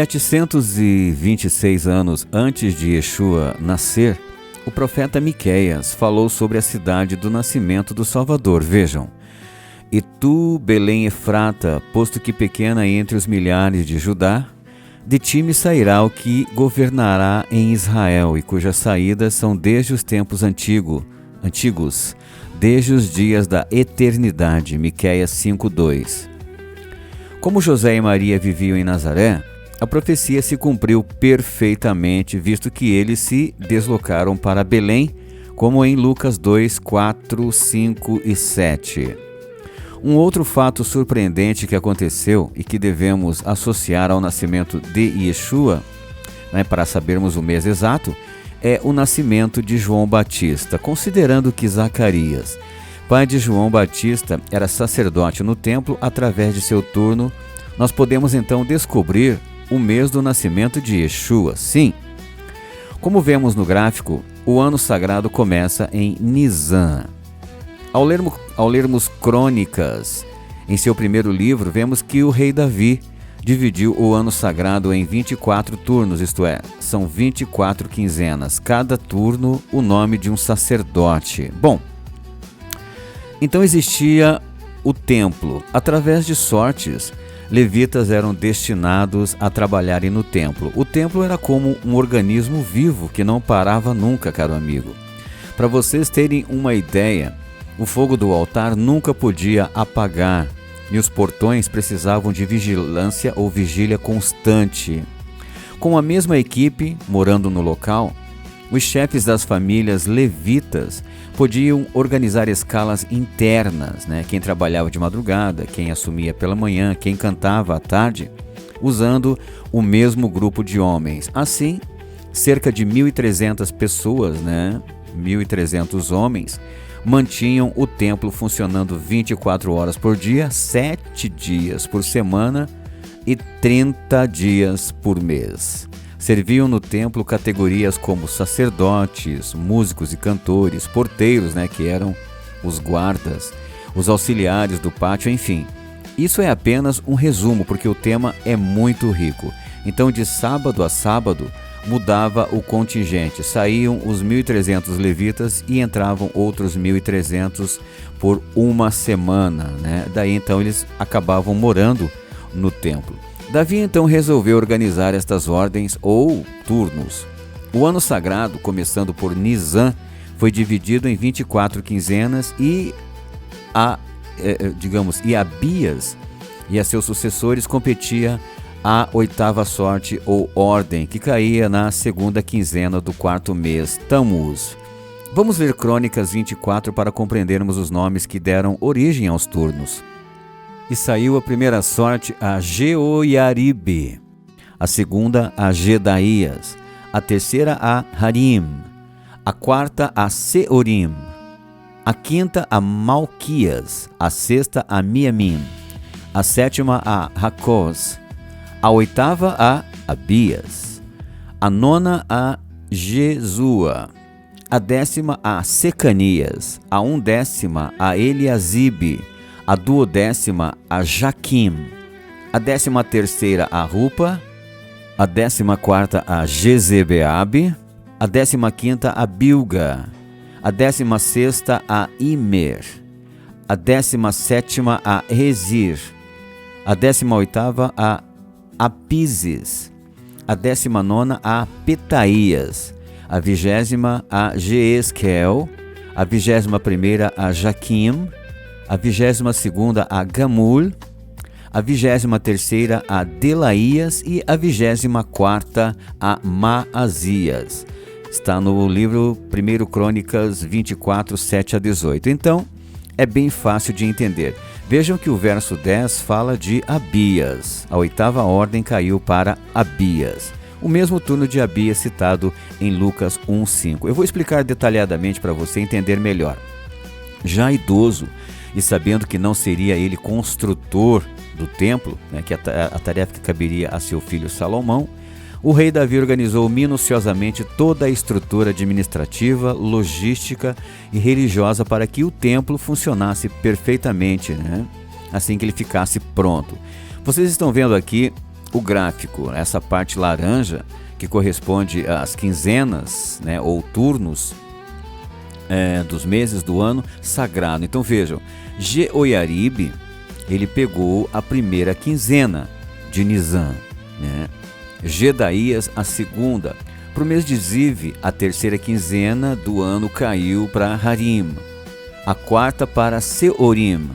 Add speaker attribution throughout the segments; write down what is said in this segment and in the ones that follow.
Speaker 1: 726 anos antes de Yeshua nascer, o profeta Miqueias falou sobre a cidade do nascimento do Salvador. Vejam: "E tu, Belém Efrata, posto que pequena entre os milhares de Judá, de ti me sairá o que governará em Israel, e cujas saídas são desde os tempos antigos, desde os dias da eternidade." Miqueias 5:2. Como José e Maria viviam em Nazaré, a profecia se cumpriu perfeitamente, visto que eles se deslocaram para Belém, como em Lucas 2, 4, 5 e 7. Um outro fato surpreendente que aconteceu e que devemos associar ao nascimento de Yeshua, para sabermos o mês exato, é o nascimento de João Batista. Considerando que Zacarias, pai de João Batista, era sacerdote no templo, através de seu turno, nós podemos então descobrir o mês do nascimento de Yeshua. Sim, como vemos no gráfico, o ano sagrado começa em Nisan. Ao lermos Crônicas, em seu primeiro livro, vemos que o rei Davi dividiu o ano sagrado em 24 turnos, isto é, são 24 quinzenas, cada turno o nome de um sacerdote. Bom, então existia o templo. Através de sortes, levitas eram destinados a trabalharem no templo. O templo era como um organismo vivo que não parava nunca, caro amigo. Para vocês terem uma ideia, o fogo do altar nunca podia apagar e os portões precisavam de vigilância ou vigília constante. Com a mesma equipe morando no local, os chefes das famílias levitas podiam organizar escalas internas, quem trabalhava de madrugada, quem assumia pela manhã, quem cantava à tarde, usando o mesmo grupo de homens. Assim, cerca de 1.300 pessoas, 1.300 homens, mantinham o templo funcionando 24 horas por dia, 7 dias por semana e 30 dias por mês. Serviam no templo categorias como sacerdotes, músicos e cantores, porteiros, que eram os guardas, os auxiliares do pátio, enfim. Isso é apenas um resumo, porque o tema é muito rico. Então, de sábado a sábado, mudava o contingente. Saíam os 1.300 levitas e entravam outros 1.300 por uma semana. Daí, então, eles acabavam morando no templo. Davi então resolveu organizar estas ordens ou turnos. O ano sagrado, começando por Nisan, foi dividido em 24 quinzenas e Abias e a seus sucessores competia a 8ª sorte ou ordem, que caía na 2ª quinzena do 4º mês, Tammuz. Vamos ler Crônicas 24 para compreendermos os nomes que deram origem aos turnos. E saiu a primeira sorte a Jeoiaribe, a segunda a Gedaías, a terceira a Harim, a quarta a Seorim, a quinta a Malquias, a sexta a Miamim, a sétima a Racós, a oitava a Abias, a nona a Jesua, a 10ª a Secanias, a 11ª a Eliasibe, a 12ª a Jaquim, a 13ª a Rupa, a 14ª a Jezebeabe, a 15ª a Bilga, a 16ª a Imer, a 17ª a Rezir, a 18ª a Apizes, a 19ª a Petaías, a 20ª a Jeesquel, a 21ª a Jaquim, a 22ª a Gamul, a 23ª a Delaías e a 24ª a Maazias. Está no livro 1 Crônicas 24, 7 a 18. Então, é bem fácil de entender. Vejam que o verso 10 fala de Abias. A 8ª ordem caiu para Abias. O mesmo turno de Abias citado em Lucas 1:5. Eu vou explicar detalhadamente para você entender melhor. Já idoso, e sabendo que não seria ele construtor do templo, que a tarefa que caberia a seu filho Salomão, o rei Davi organizou minuciosamente toda a estrutura administrativa, logística e religiosa para que o templo funcionasse perfeitamente, assim que ele ficasse pronto. Vocês estão vendo aqui o gráfico, essa parte laranja, que corresponde às quinzenas, né, ou turnos dos meses do ano sagrado. Então vejam, Jeoiarib, ele pegou a primeira quinzena de Nisan, né? Gedaías a segunda. Para o mês de Ziv, a terceira quinzena do ano caiu para Harim, a quarta para Seorim,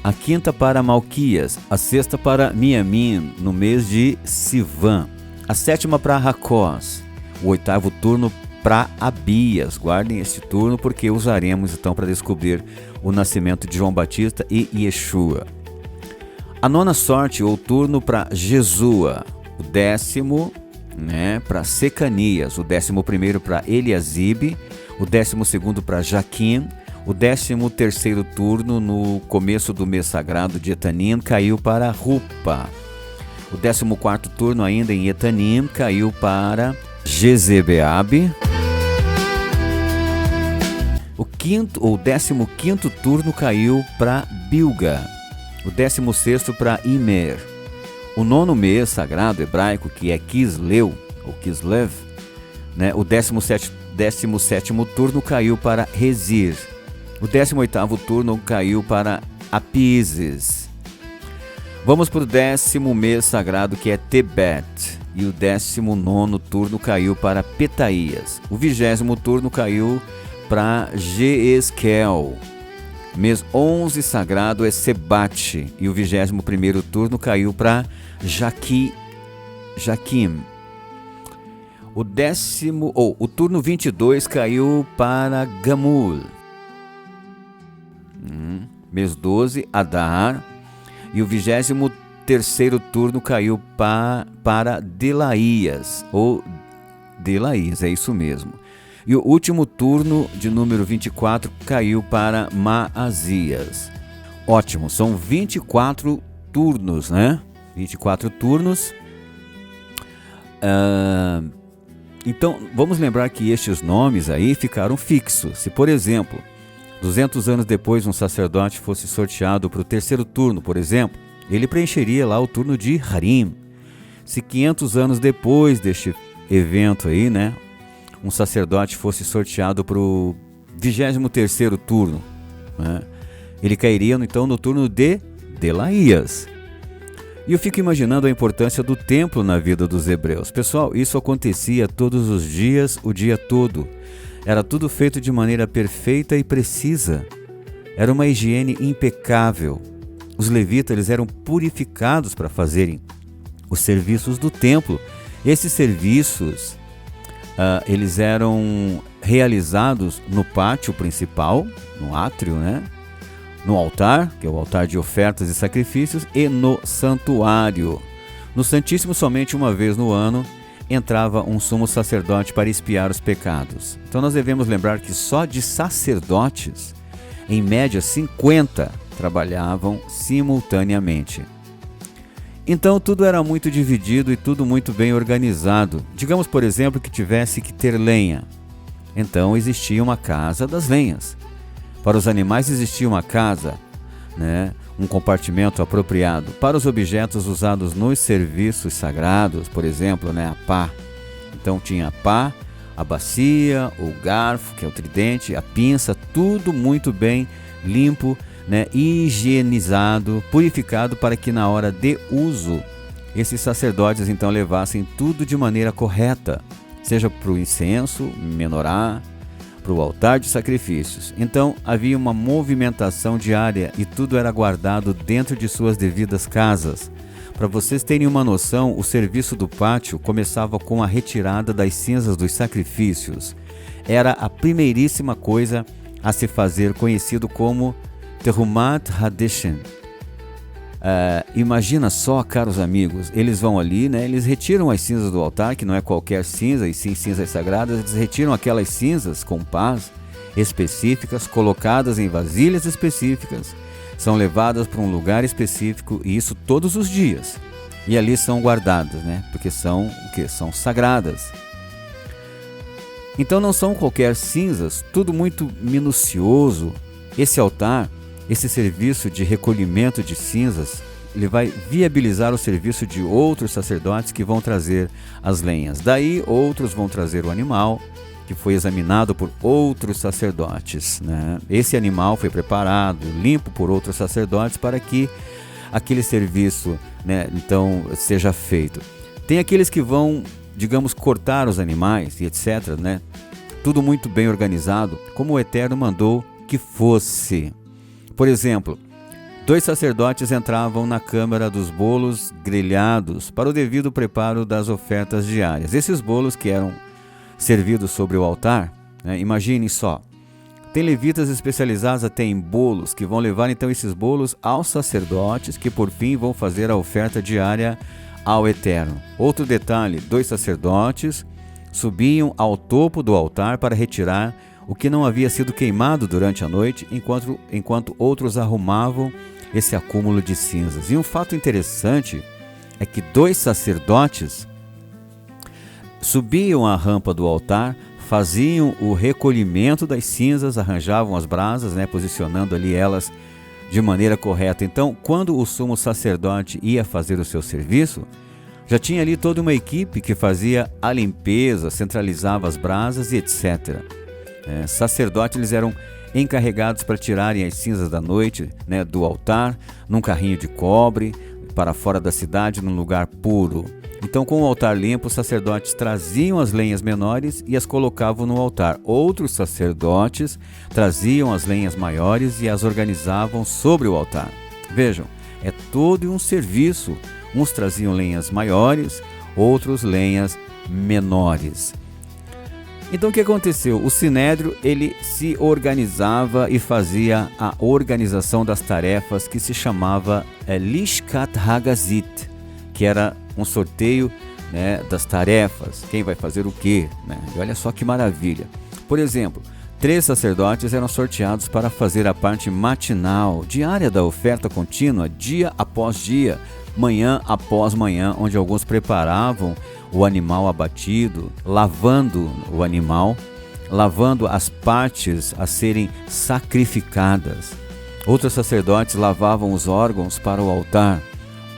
Speaker 1: a quinta para Malquias, a sexta para Miamim, no mês de Sivan, a sétima para Racós, o oitavo turno para Abias. Guardem este turno porque usaremos então para descobrir o nascimento de João Batista e Yeshua. A nona sorte ou turno para Jesua, o décimo, né, para Secanias, o 11º para Eliasib, o 12º para Jaquim, o 13º turno no começo do mês sagrado de Etanim caiu para Rupa. O 14º turno ainda em Etanim caiu para Jezebeab. O 15º turno caiu para Bilga. O 16º para Imer. O 9º mês sagrado hebraico, que é Kisleu, ou Kislev, né? O 17º turno caiu para Rezir. O 18º turno caiu para Apizes. Vamos para o 10º mês sagrado, que é Tebet. E o 19º turno caiu para Petaías. O 20º turno caiu para Jeesquel. Mês 11 sagrado é Sebate. E o 21º turno caiu para Jaquim. O turno 22 caiu para Gamul. Mês 12, Adar. E o 23º turno caiu para Delaías, ou Delaías, é isso mesmo. E o último turno, de número 24, caiu para Maazias. Ótimo, são 24 turnos, né? 24 turnos. Então, vamos lembrar que estes nomes aí ficaram fixos. Se, por exemplo, 200 anos depois um sacerdote fosse sorteado para o terceiro turno, por exemplo, ele preencheria lá o turno de Harim. Se 500 anos depois deste evento aí, né, um sacerdote fosse sorteado para o 23º turno, né, ele cairia então no turno de Delaías. E eu fico imaginando a importância do templo na vida dos hebreus. Pessoal, isso acontecia todos os dias, o dia todo. Era tudo feito de maneira perfeita e precisa. Era uma higiene impecável. Os levitas eles eram purificados para fazerem os serviços do templo. Esses serviços eles eram realizados no pátio principal, no átrio, né? No altar, que é o altar de ofertas e sacrifícios, e no santuário. No Santíssimo, somente uma vez no ano, entrava um sumo sacerdote para expiar os pecados. Então nós devemos lembrar que só de sacerdotes, em média 50, trabalhavam simultaneamente. Então tudo era muito dividido e tudo muito bem organizado. Digamos, por exemplo, que tivesse que ter lenha. Então existia uma casa das lenhas. Para os animais existia uma casa, né, um compartimento apropriado. Para os objetos usados nos serviços sagrados, por exemplo, né, a pá. Então tinha a pá, a bacia, o garfo, que é o tridente, a pinça, tudo muito bem limpo, né, higienizado, purificado, para que na hora de uso esses sacerdotes então levassem tudo de maneira correta, seja para o incenso, menorá, para o altar de sacrifícios. Então havia uma movimentação diária e tudo era guardado dentro de suas devidas casas. Para vocês terem uma noção, o serviço do pátio começava com a retirada das cinzas dos sacrifícios. Era a primeiríssima coisa a se fazer, conhecido como Terumat Hadeshen. Imagina só, caros amigos, eles vão ali, né, eles retiram as cinzas do altar, que não é qualquer cinza, e sim cinzas sagradas. Eles retiram aquelas cinzas com pás específicas, colocadas em vasilhas específicas, são levadas para um lugar específico, e isso todos os dias. E ali são guardadas, né, porque são sagradas. Então não são qualquer cinzas, tudo muito minucioso. Esse altar, esse serviço de recolhimento de cinzas ele vai viabilizar o serviço de outros sacerdotes que vão trazer as lenhas. Daí outros vão trazer o animal, que foi examinado por outros sacerdotes, né? Esse animal foi preparado, limpo por outros sacerdotes para que aquele serviço, né, então seja feito. Tem aqueles que vão, digamos, cortar os animais e etc, né? Tudo muito bem organizado, como o Eterno mandou que fosse. Por exemplo, 2 sacerdotes entravam na câmara dos bolos grelhados para o devido preparo das ofertas diárias. Esses bolos que eram servidos sobre o altar, né? Imagine só, tem levitas especializados até em bolos, que vão levar então esses bolos aos sacerdotes, que por fim vão fazer a oferta diária ao Eterno. Outro detalhe, 2 sacerdotes subiam ao topo do altar para retirar o que não havia sido queimado durante a noite, enquanto outros arrumavam esse acúmulo de cinzas. E um fato interessante é que 2 sacerdotes subiam a rampa do altar, faziam o recolhimento das cinzas, arranjavam as brasas, né, posicionando ali elas de maneira correta. Então, quando o sumo sacerdote ia fazer o seu serviço, já tinha ali toda uma equipe que fazia a limpeza, centralizava as brasas e etc. Sacerdotes, eles eram encarregados para tirarem as cinzas da noite, né, do altar, num carrinho de cobre, para fora da cidade, num lugar puro. Então, com o altar limpo, os sacerdotes traziam as lenhas menores e as colocavam no altar. Outros sacerdotes traziam as lenhas maiores e as organizavam sobre o altar. Vejam, é todo um serviço. Uns traziam lenhas maiores, outros lenhas menores. Então, o que aconteceu? O Sinédrio, ele se organizava e fazia a organização das tarefas que se chamava Lishkat Hagazit, que era um sorteio, né, das tarefas, quem vai fazer o quê, né? E olha só que maravilha. Por exemplo, 3 sacerdotes eram sorteados para fazer a parte matinal, diária da oferta contínua, dia após dia, manhã após manhã, onde alguns preparavam o animal abatido, lavando o animal, lavando as partes a serem sacrificadas. Outros sacerdotes lavavam os órgãos para o altar.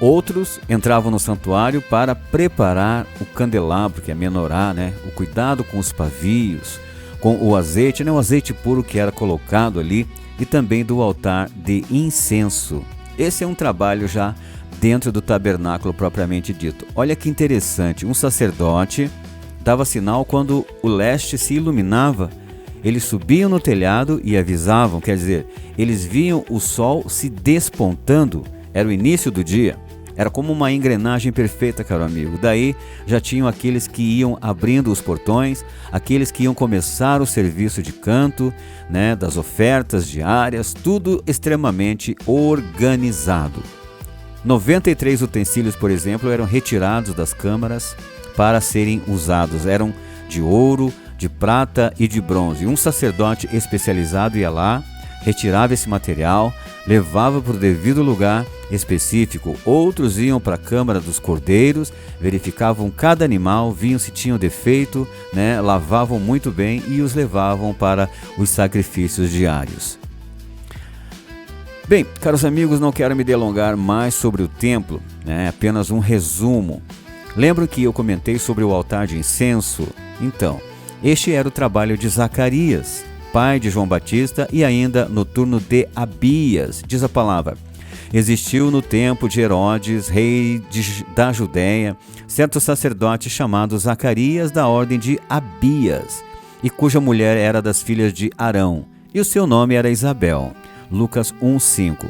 Speaker 1: Outros entravam no santuário para preparar o candelabro, que é a menorá, né? O cuidado com os pavios, com o azeite, né? O azeite puro que era colocado ali, e também do altar de incenso. Esse é um trabalho já dentro do tabernáculo propriamente dito. Olha que interessante, um sacerdote dava sinal quando o leste se iluminava. Eles subiam no telhado e avisavam, quer dizer, eles viam o sol se despontando, era o início do dia. Era como uma engrenagem perfeita, caro amigo. Daí já tinham aqueles que iam abrindo os portões, aqueles que iam começar o serviço de canto, né, das ofertas diárias, tudo extremamente organizado. 93 utensílios, por exemplo, eram retirados das câmaras para serem usados. Eram de ouro, de prata e de bronze. Um sacerdote especializado ia lá, retirava esse material, levava para o devido lugar específico. Outros iam para a câmara dos cordeiros, verificavam cada animal, viam se tinham defeito, né, lavavam muito bem e os levavam para os sacrifícios diários. Bem, caros amigos, não quero me delongar mais sobre o templo, né, apenas um resumo. Lembro que eu comentei sobre o altar de incenso? Então, este era o trabalho de Zacarias, pai de João Batista, e ainda no turno de Abias. Diz a palavra: existiu no tempo de Herodes, rei da Judéia, certo sacerdote chamado Zacarias, da ordem de Abias, e cuja mulher era das filhas de Arão, e o seu nome era Isabel. Lucas 1:5.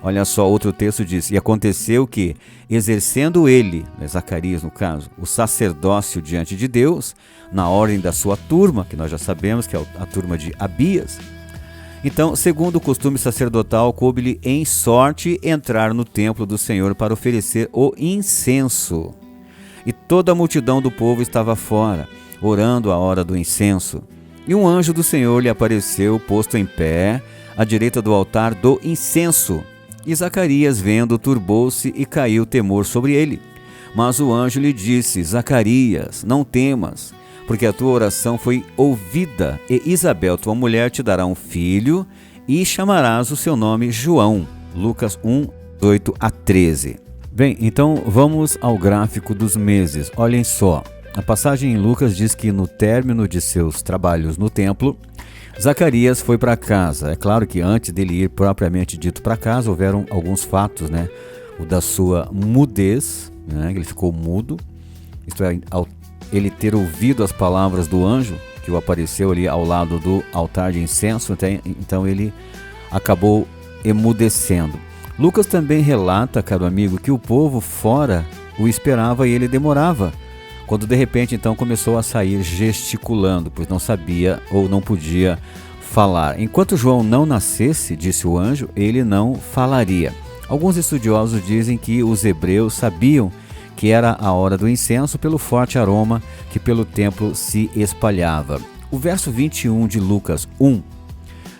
Speaker 1: Olha só, outro texto diz: e aconteceu que, exercendo ele, Zacarias no caso, o sacerdócio diante de Deus, na ordem da sua turma, que nós já sabemos que é a turma de Abias, então, segundo o costume sacerdotal, coube-lhe em sorte entrar no templo do Senhor para oferecer o incenso. E toda a multidão do povo estava fora, orando a hora do incenso. E um anjo do Senhor lhe apareceu, posto em pé, à direita do altar do incenso. E Zacarias, vendo, turbou-se e caiu temor sobre ele. Mas o anjo lhe disse: Zacarias, não temas, porque a tua oração foi ouvida, e Isabel, tua mulher, te dará um filho, e chamarás o seu nome João. Lucas 1, 8 a 13. Bem, então vamos ao gráfico dos meses. Olhem só, a passagem em Lucas diz que no término de seus trabalhos no templo, Zacarias foi para casa. É claro que antes dele ir propriamente dito para casa, houveram alguns fatos, né? O da sua mudez, né? Ele ficou mudo, isto é, ao ele ter ouvido as palavras do anjo que o apareceu ali ao lado do altar de incenso, então ele acabou emudecendo. Lucas também relata, caro amigo, que o povo fora o esperava e ele demorava, quando de repente então começou a sair gesticulando, pois não sabia ou não podia falar. Enquanto João não nascesse, disse o anjo, ele não falaria. Alguns estudiosos dizem que os hebreus sabiam que era a hora do incenso pelo forte aroma que pelo templo se espalhava. O verso 21 de Lucas 1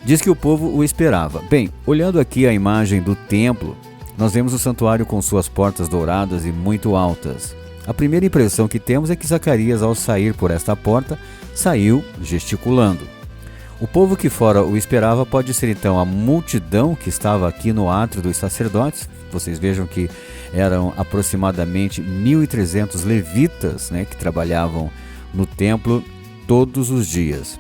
Speaker 1: diz que o povo o esperava. Bem, olhando aqui a imagem do templo, nós vemos o santuário com suas portas douradas e muito altas. A primeira impressão que temos é que Zacarias, ao sair por esta porta, saiu gesticulando. O povo que fora o esperava pode ser então a multidão que estava aqui no átrio dos sacerdotes. Vocês vejam que eram aproximadamente 1.300 levitas, né, que trabalhavam no templo todos os dias.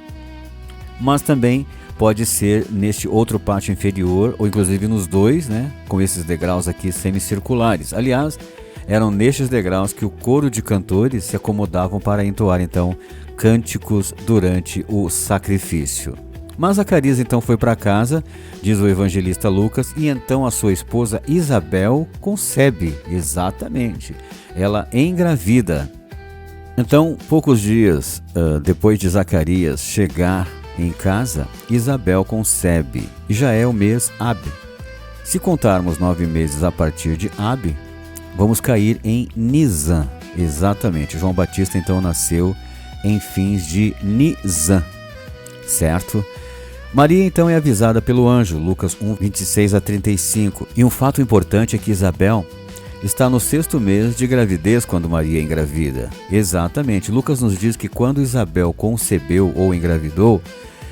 Speaker 1: Mas também pode ser neste outro pátio inferior, ou inclusive nos dois, né, com esses degraus aqui semicirculares. Aliás, eram nestes degraus que o coro de cantores se acomodavam para entoar então cânticos durante o sacrifício. Mas Zacarias então foi para casa, diz o evangelista Lucas, e então a sua esposa Isabel concebe, exatamente, ela engravida. Então, poucos dias depois de Zacarias chegar em casa, Isabel concebe, e já é o mês Ab. Se contarmos 9 meses a partir de Ab, vamos cair em Nisan, exatamente. João Batista então nasceu em fins de Nisan, certo? Maria então é avisada pelo anjo, Lucas 1, 26 a 35. E um fato importante é que Isabel está no 6º mês de gravidez quando Maria engravida. Exatamente, Lucas nos diz que quando Isabel concebeu ou engravidou,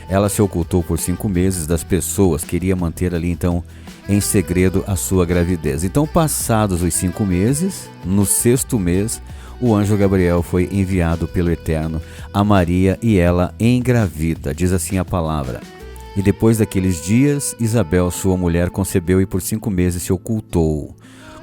Speaker 1: ela se ocultou por 5 meses das pessoas, queria manter ali então em segredo a sua gravidez. Então, passados os 5 meses, no 6º mês, o anjo Gabriel foi enviado pelo Eterno a Maria e ela engravida, diz assim a palavra. E depois daqueles dias, Isabel, sua mulher, concebeu e por 5 meses se ocultou.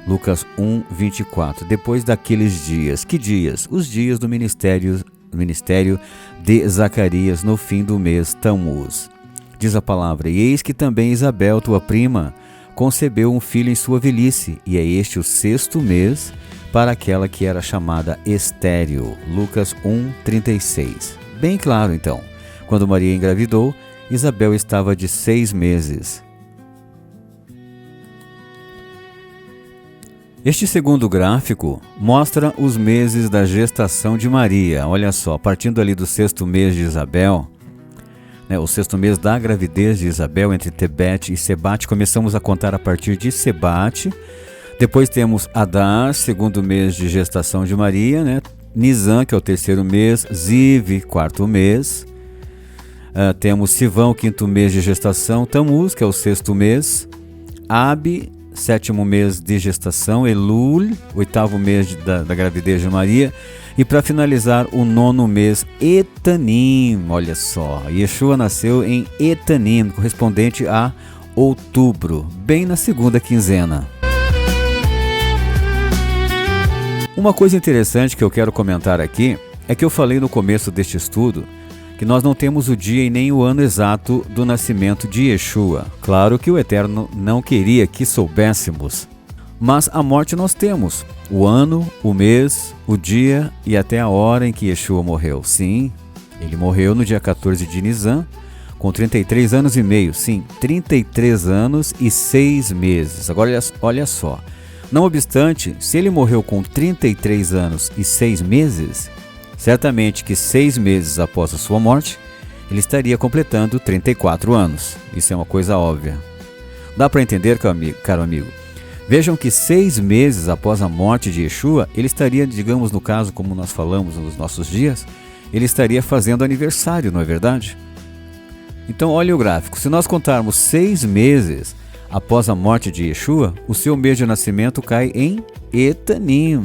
Speaker 1: Lucas 1, 24. Depois daqueles dias, que dias? Os dias do ministério de Zacarias no fim do mês Tammuz. Diz a palavra, e eis que também Isabel, tua prima, concebeu um filho em sua velhice, e é este o 6º mês para aquela que era chamada estéril. Lucas 1, 36. Bem claro, então, quando Maria engravidou, Isabel estava de 6 meses. Este segundo gráfico mostra os meses da gestação de Maria. Olha só, partindo ali do 6º mês de Isabel, né, o 6º mês da gravidez de Isabel entre Tebete e Sebate, começamos a contar a partir de Sebate. Depois temos Adar, 2º mês de gestação de Maria, né? Nisan, que é o 3º mês, Ziv, 4º mês. Temos Sivão, 5º mês de gestação, Tammuz, que é o 6º mês, Ab, 7º mês de gestação, Elul, 8º mês da gravidez de Maria, e para finalizar o 9º mês, Etanim. Olha só, Yeshua nasceu em Etanim, correspondente a outubro, bem na 2ª quinzena. Uma coisa interessante que eu quero comentar aqui é que eu falei no começo deste estudo que nós não temos o dia e nem o ano exato do nascimento de Yeshua. Claro que o Eterno não queria que soubéssemos, mas a morte nós temos, o ano, o mês, o dia e até a hora em que Yeshua morreu. Sim, ele morreu no dia 14 de Nisan, com 33 anos e meio, sim, 33 anos e 6 meses. Agora olha só, não obstante, se ele morreu com 33 anos e 6 meses, certamente que 6 meses após a sua morte, ele estaria completando 34 anos. Isso é uma coisa óbvia. Dá para entender, caro amigo? Vejam que 6 meses após a morte de Yeshua, ele estaria, digamos no caso, como nós falamos nos nossos dias, ele estaria fazendo aniversário, não é verdade? Então olha o gráfico, se nós contarmos 6 meses Após a morte de Yeshua, o seu mês de nascimento cai em Etanim.